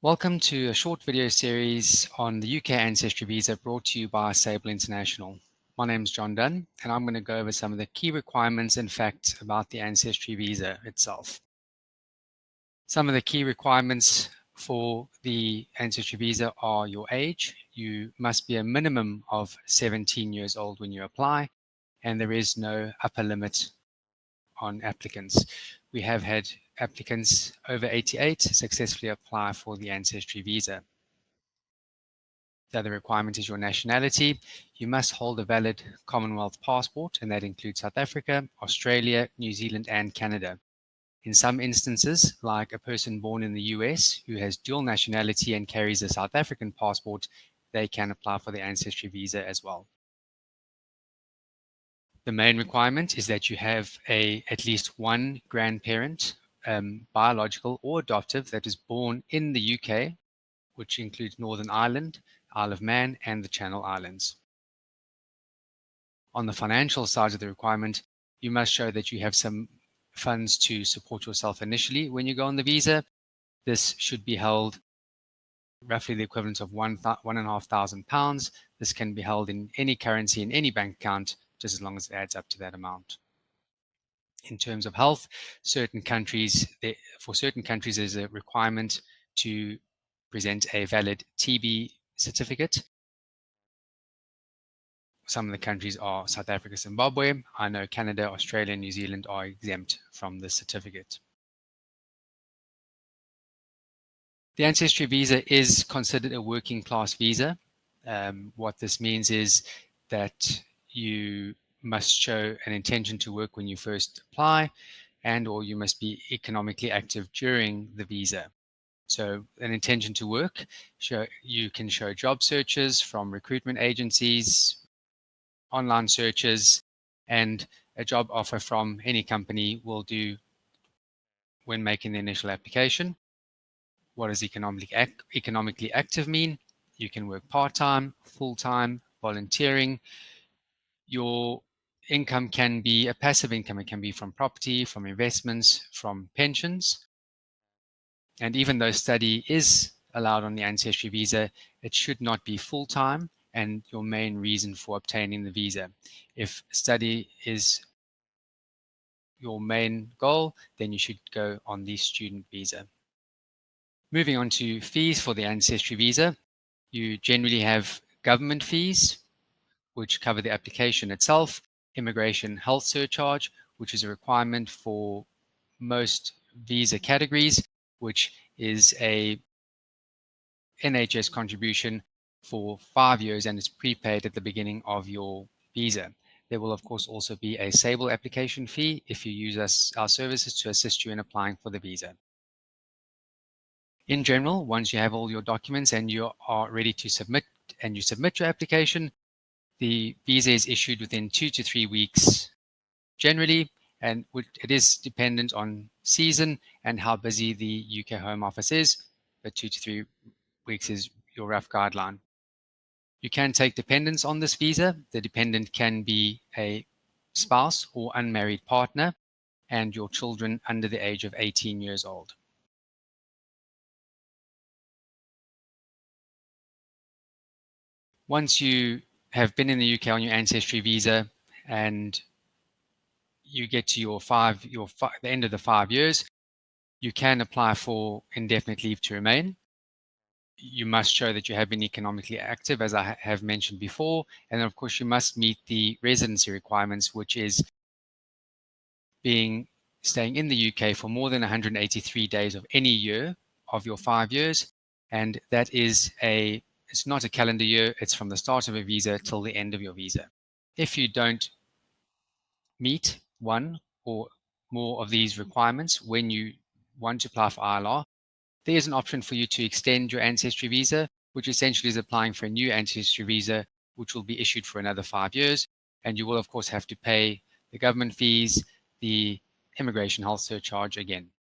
Welcome to a short video series on the UK Ancestry Visa brought to you by Sable International. My name is Dunn, and I'm going to go over some of the key requirements and facts about the Ancestry Visa itself. Some of the key requirements for the Ancestry Visa are your age. You must be a minimum of 17 years old when you apply, and there is no upper limit on applicants. We have had applicants over 88 successfully apply for the Ancestry Visa. The other requirement is your nationality. You must hold a valid Commonwealth passport, and that includes South Africa, Australia, New Zealand, and Canada. In some instances, like a person born in the US who has dual nationality and carries a South African passport, they can apply for the Ancestry Visa as well. The main requirement is that you have at least one grandparent, biological or adoptive, that is born in the UK, which includes Northern Ireland, Isle of Man, and the Channel Islands. On the financial side of the requirement, you must show that you have some funds to support yourself initially when you go on the visa. This should be held roughly the equivalent of £1,500. This can be held in any currency in any bank account, just as long as it adds up to that amount. In terms of health, for certain countries, there's a requirement to present a valid TB certificate. Some of the countries are South Africa, Zimbabwe. I know Canada, Australia, and New Zealand are exempt from this certificate. The Ancestry Visa is considered a working class visa. What this means is that you must show an intention to work when you first apply, or you must be economically active during the visa. So an intention to work, you can show job searches from recruitment agencies, online searches, and a job offer from any company will do when making the initial application. What does economically active mean? You can work part-time, full-time, volunteering. Your income can be a passive income. It can be from property, from investments, from pensions. And even though study is allowed on the Ancestry Visa, it should not be full-time and your main reason for obtaining the visa. If study is your main goal, then you should go on the student visa. Moving on to fees for the Ancestry Visa, you generally have government fees, which cover the application itself, immigration health surcharge, which is a requirement for most visa categories, which is a NHS contribution for 5 years and it's prepaid at the beginning of your visa. There will, of course, also be a Sable application fee if you use our services to assist you in applying for the visa. In general, once you have all your documents and you are ready to submit your application, the visa is issued within 2 to 3 weeks generally, and it is dependent on season and how busy the UK Home Office is, but 2 to 3 weeks is your rough guideline. You can take dependents on this visa. The dependent can be a spouse or unmarried partner and your children under the age of 18 years old. Once you have been in the UK on your Ancestry Visa and you get to the end of the 5 years, you can apply for indefinite leave to remain. You must show that you have been economically active, as I have mentioned before, and then of course you must meet the residency requirements, which is staying in the UK for more than 183 days of any year of your 5 years, and that is it's not a calendar year, it's from the start of a visa till the end of your visa. If you don't meet one or more of these requirements when you want to apply for ILR, there is an option for you to extend your Ancestry Visa, which essentially is applying for a new Ancestry Visa, which will be issued for another 5 years. And you will, of course, have to pay the government fees, the immigration health surcharge again.